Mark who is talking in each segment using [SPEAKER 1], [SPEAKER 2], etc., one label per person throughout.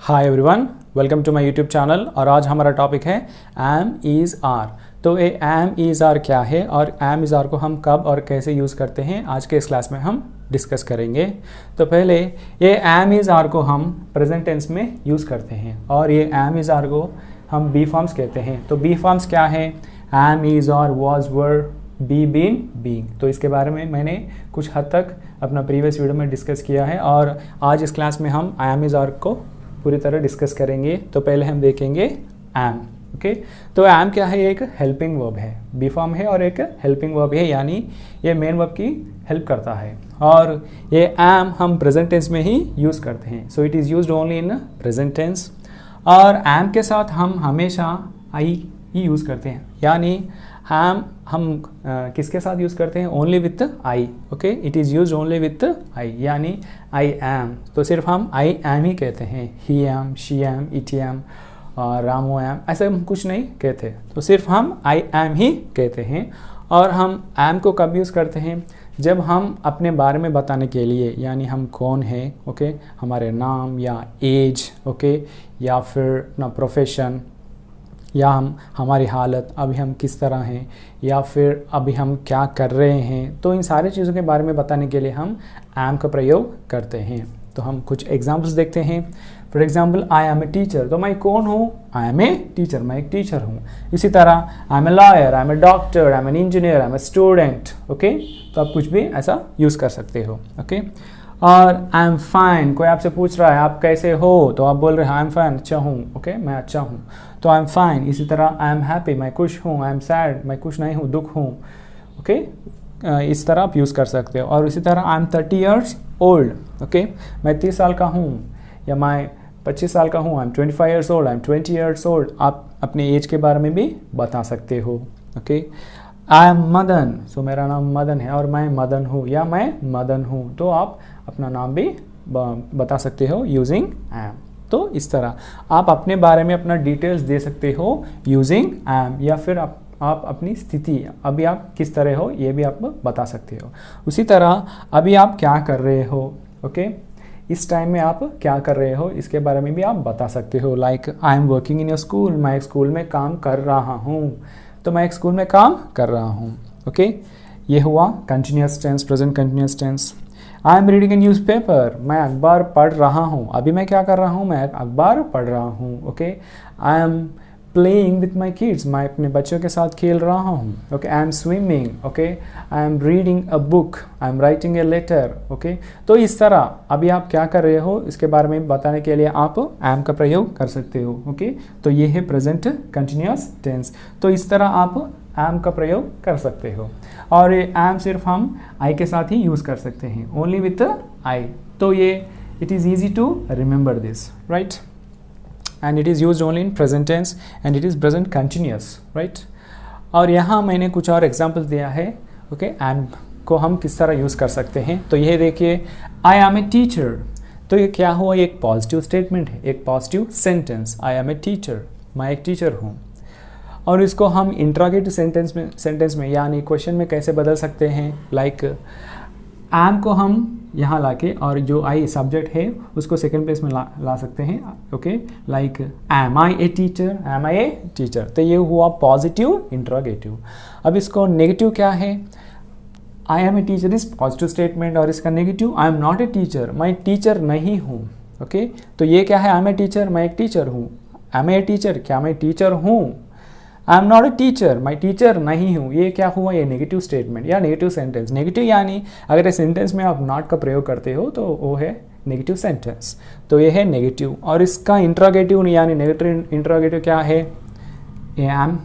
[SPEAKER 1] Hi everyone, welcome to my YouTube channel. और आज हमारा टॉपिक है एम इज़ आर। तो ये एम इज़ आर क्या है और एम इज़ आर को हम कब और कैसे यूज़ करते हैं आज के इस क्लास में हम डिस्कस करेंगे। तो पहले ये एम इज़ आर को हम प्रेजेंट टेंस में यूज़ करते हैं और ये एम इज़ आर को हम बी फॉर्म्स कहते हैं। तो बी फॉर्म्स क्या है? Am is are was were be been being. तो इसके बारे में मैंने कुछ हद तक अपना प्रीवियस वीडियो में डिस्कस किया है और आज इस क्लास में हम एम इज़ आर को पूरी तरह डिस्कस करेंगे। तो पहले हम देखेंगे एम। ओके, तो एम क्या है? एक हेल्पिंग वर्ब है, बी फॉर्म है और एक हेल्पिंग वर्ब है, यानी ये मेन वर्ब की हेल्प करता है। और ये एम हम प्रेजेंट टेंस में ही यूज़ करते हैं। So it is used only in present tense. और एम के साथ हम हमेशा आई ही यूज़ करते हैं, यानी हम किसके साथ यूज़ करते हैं? Only with I. Okay, it is use only with आई, यानी आई एम। तो सिर्फ हम आई एम ही कहते हैं। He am, she am, it am, Ramo am, ऐसे हम कुछ नहीं कहते। तो सिर्फ हम आई एम ही कहते हैं। और हम एम को कब यूज़ करते हैं? जब हम अपने बारे में बताने के लिए, यानी हम कौन है, ओके, हमारे नाम या एज, ओके, या फिर अपना प्रोफेशन, या हमारी हालत, अभी हम किस तरह हैं, या फिर अभी हम क्या कर रहे हैं, तो इन सारी चीज़ों के बारे में बताने के लिए हम एम का प्रयोग करते हैं। तो हम कुछ एग्जांपल्स देखते हैं। For example, I am a teacher. तो मैं कौन हूँ? आई एम ए टीचर, मैं एक टीचर हूँ। इसी तरह I am a lawyer, I am a doctor, I am an engineer, I am a student. Okay, तो आप कुछ भी ऐसा यूज़ कर सकते हो। ओके, और आई एम फाइन। कोई आपसे पूछ रहा है आप कैसे हो, तो आप बोल रहे हैं आई एम फाइन, अच्छा हूँ। ओके, मैं अच्छा हूँ, तो आई एम फाइन। इसी तरह आई एम हैप्पी, मैं खुश हूँ। आई एम सैड, मैं खुश नहीं हूँ, दुख हूँ। ओके, इस तरह आप यूज़ कर सकते हो। और इसी तरह I M 30 years old. Okay, मैं 30 साल का हूँ, या मैं 25 साल का हूँ। I M 25 years old, I am 20 years old. आप अपने एज के बारे में भी बता सकते हो। Okay, I am Madan. So मेरा नाम मदन है और मैं मदन हूँ, या मैं मदन हूँ। तो आप अपना नाम भी बता सकते हो यूजिंग एम। तो इस तरह आप अपने बारे में अपना डिटेल्स दे सकते हो यूजिंग एम, या फिर आप अपनी स्थिति, अभी आप किस तरह हो, ये भी आप बता सकते हो। उसी तरह अभी आप क्या कर रहे हो, ओके, इस टाइम में आप क्या कर रहे हो, इसके बारे में भी आप बता सकते हो। Like I am working in your school, मैं एक स्कूल में काम कर रहा हूँ। तो मैं एक स्कूल में काम कर रहा हूँ। ओके, ये हुआ continuous tense, present continuous tense. I am reading a newspaper, मैं अखबार पढ़ रहा हूँ। अभी मैं क्या कर रहा हूँ? मैं अखबार पढ़ रहा हूँ। Okay, I am playing with my kids, मैं अपने बच्चों के साथ खेल रहा हूँ। Okay, I am swimming. Okay, I am reading a book, I am writing a letter. Okay, तो इस तरह अभी आप क्या कर रहे हो इसके बारे में बताने के लिए आप एम का प्रयोग कर सकते हो। ओके, तो ये है प्रेजेंट कंटिन्यूअस टेंस। तो इस तरह आप एम का प्रयोग कर सकते हो। और ये एम सिर्फ हम आई के साथ ही यूज़ कर सकते हैं, ओनली विथ आई। तो ये it is easy to remember this, right? And it is used only in present tense and it is present continuous, right? और यहाँ मैंने कुछ और एग्जाम्पल्स दिया है। ओके, एम को हम किस तरह यूज़ कर सकते हैं। तो ये देखिए, आई एम ए टीचर। तो ये क्या हुआ? एक पॉजिटिव स्टेटमेंट है, एक positive sentence. I am a teacher, मैं एक टीचर हूँ। और इसको हम इंट्रोगेटिव सेंटेंस में यानी क्वेश्चन में कैसे बदल सकते हैं? लाइक एम को हम यहाँ लाके और जो आई सब्जेक्ट है उसको सेकंड प्लेस में ला सकते हैं। Okay, like am I a teacher, am I a teacher. तो ये हुआ पॉजिटिव इंट्रोगेटिव। अब इसको नेगेटिव क्या है? I am a teacher is positive statement और इसका negative I am not a teacher, मैं टीचर नहीं हूँ। ओके, तो ये क्या है? आई एम ए टीचर, मैं एक टीचर हूँ। एम ए टीचर, क्या मैं टीचर हूँ? I am not a teacher, मैं टीचर नहीं हूँ। ये क्या हुआ? ये नेगेटिव स्टेटमेंट या नेगेटिव सेंटेंस। नेगेटिव यानी अगर इस सेंटेंस में आप नॉट का प्रयोग करते हो तो वो है नेगेटिव सेंटेंस। तो ये है नेगेटिव। और इसका इंट्रोगेटिव यानी नेगेटिव इंट्रोगेटिव क्या है? ए एम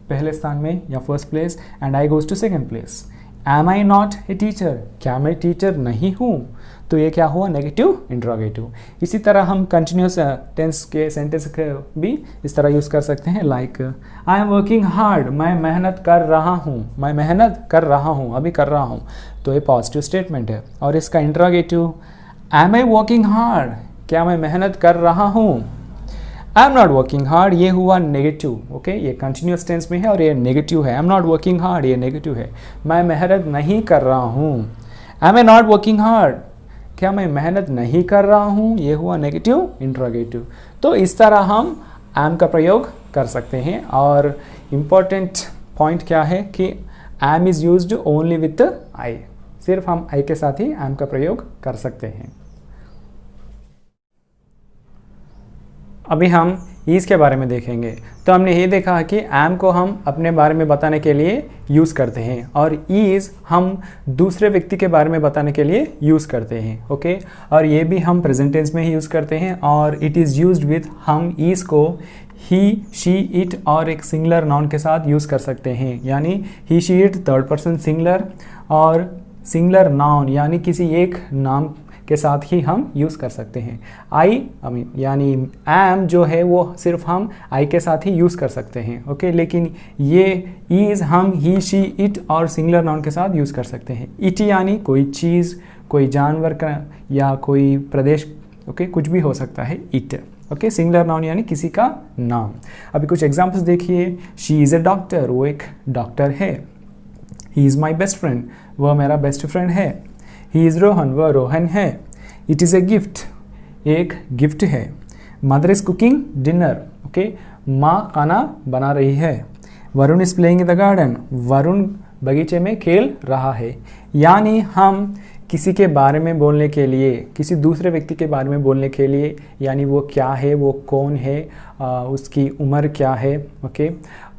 [SPEAKER 1] पहले स्थान में या first place and I goes to second place. Am I not a teacher, क्या मैं टीचर नहीं हूँ? तो ये क्या हुआ? Negative interrogative. इसी तरह हम कंटिन्यूस टेंस के सेंटेंस के भी इस तरह यूज़ कर सकते हैं। Like I am working hard, मैं मेहनत कर रहा हूँ। मैं मेहनत कर रहा हूँ, अभी कर रहा हूँ। तो ये पॉजिटिव स्टेटमेंट है। और इसका interrogative am I working hard, क्या मैं मेहनत कर रहा हूँ? I am not working hard, ये हुआ नेगेटिव। ओके, ये कंटिन्यूस टेंस में है और ये नेगेटिव है। I am not working hard, ये नेगेटिव है। मैं मेहनत नहीं कर रहा हूँ। I am not working hard, क्या मैं मेहनत नहीं कर रहा हूँ, ये हुआ नेगेटिव इंट्रोगेटिव। तो इस तरह हम एम का प्रयोग कर सकते हैं। और इम्पॉर्टेंट पॉइंट क्या है कि am is used only with I, सिर्फ हम आई के साथ ही एम का प्रयोग कर सकते हैं। अभी हम ईज के बारे में देखेंगे। तो हमने ये देखा कि एम को हम अपने बारे में बताने के लिए यूज़ करते हैं और ईज हम दूसरे व्यक्ति के बारे में बताने के लिए यूज़ करते हैं। ओके, और ये भी हम प्रेजेंट टेंस में ही यूज़ करते हैं और इट इज़ यूज्ड विथ, हम ईज को ही, शी, इट और एक सिंगुलर नाउन के साथ यूज़ कर सकते हैं। यानी he, she, it third person singular और सिंगुलर नाउन यानी किसी एक नाम के साथ ही हम यूज़ कर सकते हैं। आई यानी एम जो है वो सिर्फ हम आई के साथ ही यूज़ कर सकते हैं। ओके, लेकिन ये ईज हम ही, शी, इट और सिंगुलर नाउन के साथ यूज़ कर सकते हैं। इट यानी कोई चीज़, कोई जानवर का या कोई प्रदेश, ओके, कुछ भी हो सकता है इट। ओके, सिंगुलर नाउन यानी किसी का नाम। अभी कुछ एग्जाम्पल्स देखिए। शी इज़ ए डॉक्टर, वो एक डॉक्टर है। He is my best friend, वह मेरा बेस्ट फ्रेंड है। ही इज़ रोहन, वह रोहन है। इट इज़ ए गिफ्ट, एक गिफ्ट है। Mother is cooking dinner, okay, माँ खाना बना रही है। Varun is playing in the garden, Varun बगीचे में खेल रहा है। यानी हम किसी के बारे में बोलने के लिए, किसी दूसरे व्यक्ति के बारे में बोलने के लिए, यानी वो क्या है, वो कौन है, उसकी उम्र क्या है, ओके,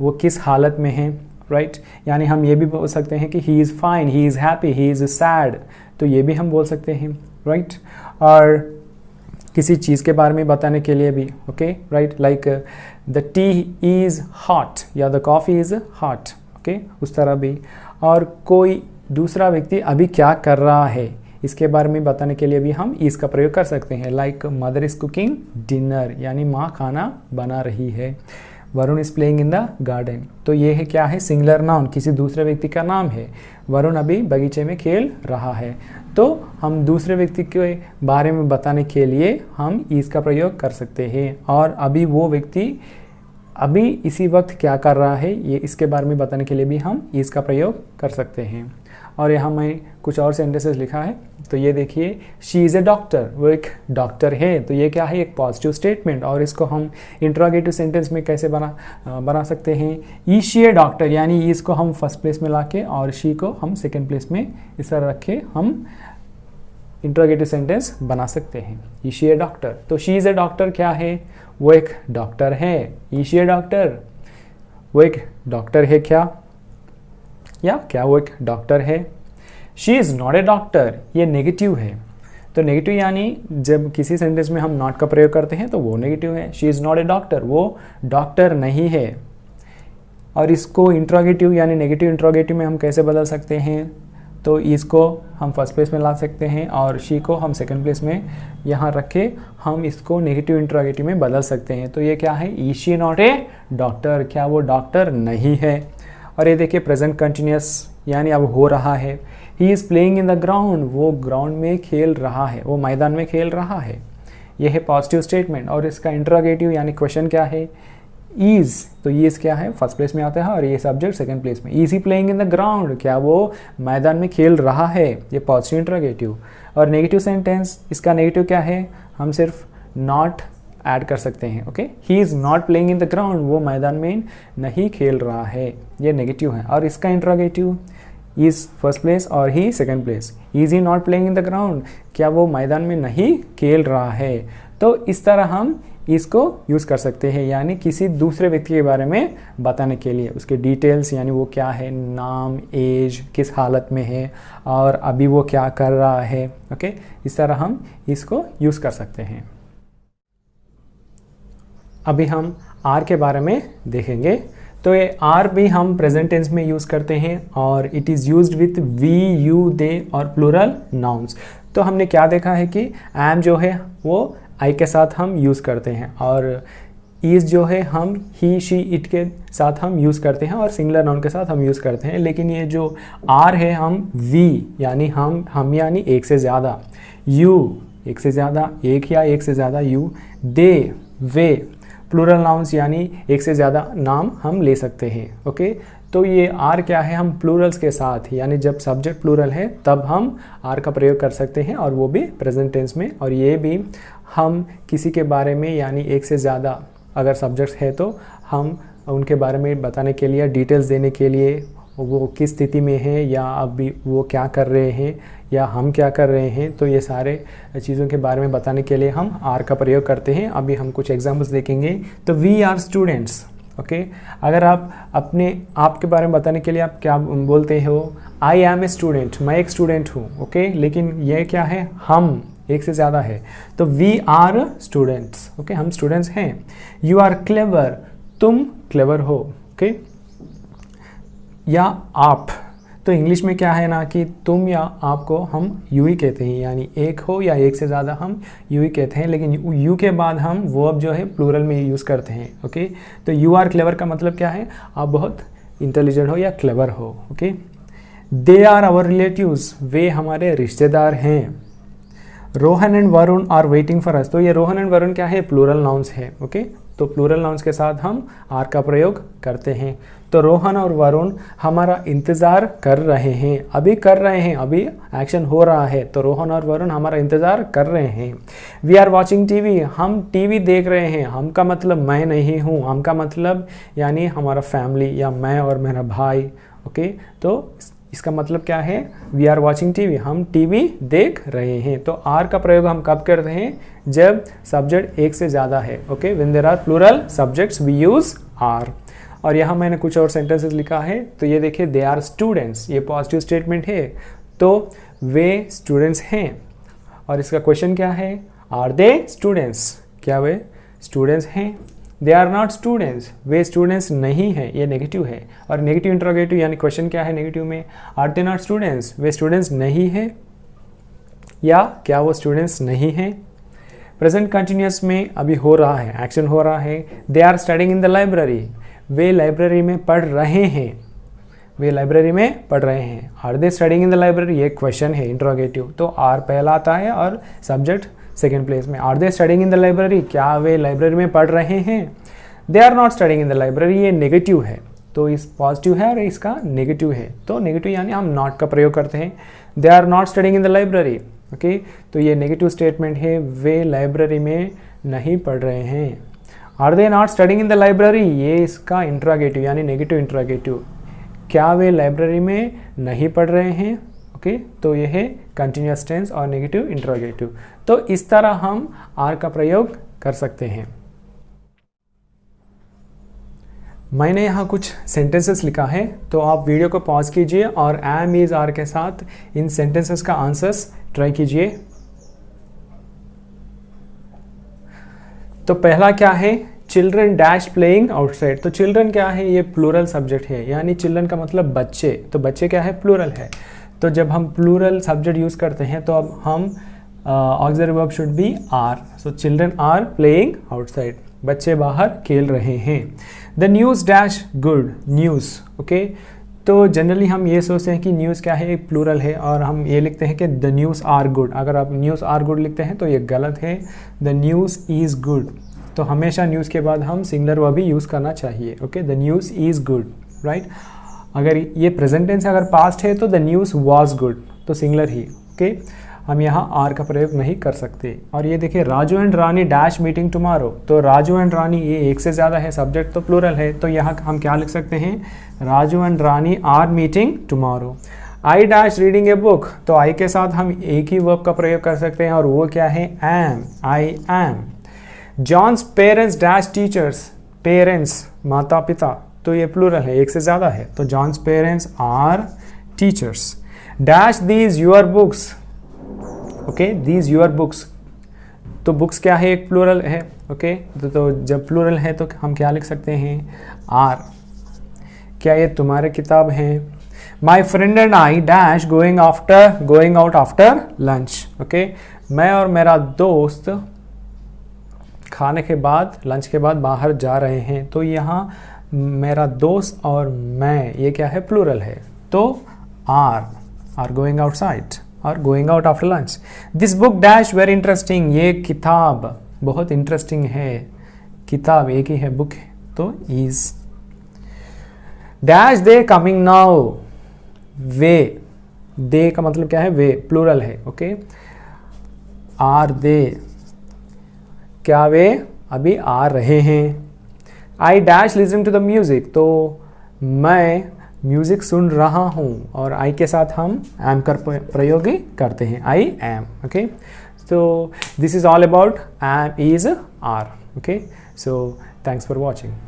[SPEAKER 1] वो किस हालत में है, राइट। यानी हम ये भी बोल सकते हैं कि he is fine, he is happy, he is sad, तो ये भी हम बोल सकते हैं, राइट। और किसी चीज़ के बारे में बताने के लिए भी, okay, right, like the tea is hot या the coffee is hot, okay, उस तरह भी। और कोई दूसरा व्यक्ति अभी क्या कर रहा है, इसके बारे में बताने के लिए भी हम इसका प्रयोग कर सकते हैं। Like mother is cooking dinner, यानी माँ खाना बना रही है। Varun is playing in the garden, तो ये है क्या है, सिंगुलर नाउन, किसी दूसरे व्यक्ति का नाम है। वरुण अभी बगीचे में खेल रहा है। तो हम दूसरे व्यक्ति के बारे में बताने के लिए हम इस का प्रयोग कर सकते हैं। और अभी वो व्यक्ति अभी इसी वक्त क्या कर रहा है, ये इसके बारे में बताने के लिए भी हम इसका प्रयोग कर सकते हैं। और यहाँ मैं कुछ और सेंटेंसेस लिखा है, तो ये देखिए, शी इज़ ए डॉक्टर, वो एक डॉक्टर है। तो ये क्या है, एक पॉजिटिव स्टेटमेंट। और इसको हम इंट्रोगेटिव सेंटेंस में कैसे बना सकते हैं, ई शी ए डॉक्टर, यानी इसको हम फर्स्ट प्लेस में लाके और शी को हम सेकेंड प्लेस में इस तरह रख के हम इंट्रोगेटिव सेंटेंस बना सकते हैं। ई शी ए डॉक्टर, तो शी इज़ ए डॉक्टर क्या है, वो एक डॉक्टर है। ई शी ए डॉक्टर, वो एक डॉक्टर है क्या, या क्या वो एक डॉक्टर है। She is not a doctor, ये नेगेटिव है। तो नेगेटिव यानी जब किसी सेंटेंस में हम नॉट का प्रयोग करते हैं तो वो नेगेटिव है। She is not a doctor, वो डॉक्टर नहीं है। और इसको इंट्रोगेटिव यानी नेगेटिव इंट्रोगेटिव में हम कैसे बदल सकते हैं, तो इसको हम फर्स्ट प्लेस में ला सकते हैं और शी को हम सेकंड प्लेस में यहाँ रख के हम इसको नेगेटिव इंट्रोगेटिव में बदल सकते हैं। तो ये क्या है, is she not a doctor, क्या वो डॉक्टर नहीं है। और ये देखिए प्रेजेंट कंटिन्यूस, यानी अब हो रहा है। He is playing in the ground, वो ग्राउंड में खेल रहा है, वो मैदान में खेल रहा है। यह है पॉजिटिव स्टेटमेंट। और इसका इंट्रोगेटिव यानी क्वेश्चन क्या है, इज़, तो ईज़ क्या है, फर्स्ट प्लेस में आता है और ये सब्जेक्ट सेकंड प्लेस में। Is he playing in the ground, क्या वो मैदान में खेल रहा है, ये पॉजिटिव इंट्रोगेटिव। और नेगेटिव सेंटेंस, इसका नेगेटिव क्या है, हम सिर्फ नॉट ऐड कर सकते हैं। Okay, he is not playing in the ground, वो मैदान में नहीं खेल रहा है, ये नेगेटिव है। और इसका इंट्रोगेटिव, इज़ फर्स्ट प्लेस और he second place. Is he not playing in the ground, क्या वो मैदान में नहीं खेल रहा है। तो इस तरह हम इसको यूज़ कर सकते हैं, यानी किसी दूसरे व्यक्ति के बारे में बताने के लिए उसके डिटेल्स, यानी वो क्या है, नाम, एज, किस हालत में है और अभी वो क्या कर रहा है। ओके, इस तरह हम इसको यूज़ कर सकते हैं। अभी हम आर के बारे में देखेंगे। तो ये आर भी हम प्रेजेंट टेंस में यूज़ करते हैं और it is used with we, you, they और प्लूरल नाउन्स। तो हमने क्या देखा है कि एम जो है वो आई के साथ हम यूज़ करते हैं और इज़ जो है हम ही, शी, इट के साथ हम यूज़ करते हैं और सिंगुलर नाउन के साथ हम यूज़ करते हैं। लेकिन ये जो आर है, हम वी यानी हम यानी एक से ज़्यादा, यू एक से ज़्यादा, एक या एक से ज़्यादा you, they, we, plural nouns यानी एक से ज़्यादा नाम हम ले सकते हैं। ओके, तो ये आर क्या है, हम प्लूरल्स के साथ, यानी जब सब्जेक्ट प्लूरल है तब हम आर का प्रयोग कर सकते हैं, और वो भी प्रेजेंट टेंस में। और ये भी हम किसी के बारे में, यानी एक से ज़्यादा अगर सब्जेक्ट्स है तो हम उनके बारे में बताने के लिए, डिटेल्स देने के लिए, वो किस स्थिति में है या अभी वो क्या कर रहे हैं या हम क्या कर रहे हैं, तो ये सारे चीज़ों के बारे में बताने के लिए हम आर का प्रयोग करते हैं। अभी हम कुछ एग्जांपल्स देखेंगे। तो वी आर स्टूडेंट्स, ओके। अगर आप अपने आप के बारे में बताने के लिए आप क्या बोलते हो, आई एम ए स्टूडेंट, मैं एक स्टूडेंट हूँ, ओके। लेकिन ये क्या है, हम, एक से ज़्यादा है, तो वी आर स्टूडेंट्स, ओके, हम स्टूडेंट्स हैं। यू आर क्लेवर, तुम क्लेवर हो, ओके। या आप, तो इंग्लिश में क्या है ना कि तुम या आप को हम यू ही कहते हैं, यानी एक हो या एक से ज़्यादा हम यू ही कहते हैं, लेकिन यू के बाद हम वर्ब जो है प्लूरल में यूज़ करते हैं, ओके। तो यू आर क्लेवर का मतलब क्या है, आप बहुत इंटेलिजेंट हो या क्लेवर हो, okay. They are our relatives, वे हमारे रिश्तेदार हैं। Rohan and Varun are waiting for us, तो ये रोहन एंड वरुण क्या है, प्लूरल नाउन्स है, ओके। तो प्लूरल नाउन्स के साथ हम आर का प्रयोग करते हैं। तो रोहन और वरुण हमारा इंतज़ार कर रहे हैं, अभी कर रहे हैं, अभी एक्शन हो रहा है, तो रोहन और वरुण हमारा इंतज़ार कर रहे हैं। वी आर वॉचिंग टीवी, हम टीवी देख रहे हैं। हम का मतलब मैं नहीं हूँ, हम का मतलब यानी हमारा फैमिली या मैं और मेरा भाई, ओके। तो इसका मतलब क्या है, वी आर वॉचिंग टीवी, हम टीवी देख रहे हैं। तो आर का प्रयोग हम कब करते हैं, जब सब्जेक्ट एक से ज़्यादा है, okay. When there are plural subjects we use are. और यहाँ मैंने कुछ और सेंटेंसेस लिखा है, तो ये देखिए, दे आर स्टूडेंट्स, ये पॉजिटिव स्टेटमेंट है, तो वे स्टूडेंट्स हैं। और इसका क्वेश्चन क्या है, आर दे स्टूडेंट्स, क्या वे स्टूडेंट्स हैं। दे आर नॉट स्टूडेंट्स, वे स्टूडेंट्स नहीं हैं, ये नेगेटिव है। और नेगेटिव इंट्रोगेटिव यानी क्वेश्चन क्या है नेगेटिव में, आर दे नॉट स्टूडेंट्स, वे स्टूडेंट्स नहीं हैं, या क्या वो स्टूडेंट्स नहीं हैं। प्रेजेंट कंटिन्यूस में अभी हो रहा है, एक्शन हो रहा है। They are studying in the library, वे लाइब्रेरी में पढ़ रहे हैं, वे लाइब्रेरी में पढ़ रहे हैं। Are they studying in the library, ये क्वेश्चन है इंट्रोगेटिव, तो आर पहला आता है और सब्जेक्ट सेकेंड प्लेस में। Are they studying in the library, क्या वे लाइब्रेरी में पढ़ रहे हैं। They are not studying in the library, ये नेगेटिव है, तो इस पॉजिटिव है और इसका नेगेटिव है, तो नेगेटिव यानी हम नॉट का प्रयोग करते हैं। They are not studying in the library, okay. तो ये नेगेटिव स्टेटमेंट है, वे लाइब्रेरी में नहीं पढ़ रहे हैं। Are they not studying in the library, ये इसका इंट्रोगेटिव यानी नेगेटिव इंट्रोगेटिव, क्या वे लाइब्रेरी में नहीं पढ़ रहे हैं, ओके। तो ये है कंटिन्यूअस टेंस और नेगेटिव इंट्रोगेटिव। तो इस तरह हम आर का प्रयोग कर सकते हैं। मैंने यहाँ कुछ सेंटेंसेस लिखा है, तो आप वीडियो को पॉज कीजिए और एम इज आर के साथ इन सेंटेंसेस का आंसर्स ट्राई कीजिए। तो पहला क्या है, चिल्ड्रन डैश प्लेइंग आउटसाइड। तो चिल्ड्रन क्या है, ये प्लूरल सब्जेक्ट है, यानी चिल्ड्रन का मतलब बच्चे, तो बच्चे क्या है, प्लूरल है। तो जब हम प्लूरल सब्जेक्ट यूज़ करते हैं तो अब हम auxiliary verb should be are. So children are playing outside, बच्चे बाहर खेल रहे हैं। The news dash good, news, okay. तो जनरली हम ये सोचते हैं कि न्यूज़ क्या है, एक प्लूरल है, और हम ये लिखते हैं कि द न्यूज़ आर गुड। अगर आप न्यूज़ आर गुड लिखते हैं तो ये गलत है, द न्यूज़ इज़ गुड। तो हमेशा न्यूज़ के बाद हम सिंगुलर वर्ब ही यूज़ करना चाहिए, okay. The news is good, right. अगर ये प्रेजेंट टेंस अगर पास्ट है तो द न्यूज़ वाज गुड, तो सिंगुलर ही, ओके। हम यहाँ आर का प्रयोग नहीं कर सकते। और ये देखिए, Raju and Rani dash meeting tomorrow. तो राजू एंड रानी ये एक से ज़्यादा है, सब्जेक्ट तो प्लूरल है, तो यहाँ हम क्या लिख सकते हैं, Raju and Rani are meeting tomorrow. I dash reading a book, तो आई के साथ हम एक ही वर्ब का प्रयोग कर सकते हैं, और वो क्या है, am, I am. John's parents dash teachers, parents माता पिता, तो ये प्लूरल है, एक से ज़्यादा है, तो John's parents are teachers. Dash these your books, okay, these your books, तो बुक्स क्या है, एक प्लूरल है, ओके। तो जब प्लूरल है तो हम क्या लिख सकते हैं, आर। क्या ये तुम्हारे किताब हैं। My friend and I dash going out after lunch, okay. मैं और मेरा दोस्त खाने के बाद, लंच के बाद बाहर जा रहे हैं, तो यहाँ मेरा दोस्त और मैं, ये क्या है, प्लूरल है, तो आर गोइंग आउटसाइड और going out after lunch. This book dash very interesting, ये किताब बहुत इंटरेस्टिंग है, किताब एक ही है, बुक है, तो is. Dash they coming now, वे, दे का मतलब क्या है, वे प्लूरल है, ओके। आर दे, क्या वे अभी आ रहे हैं। I dash listening to the music, तो मैं म्यूजिक सुन रहा हूँ, और आई के साथ हम एम कर प्रयोग करते हैं, I am, okay. So this is all about am, is, are, okay. So thanks for watching.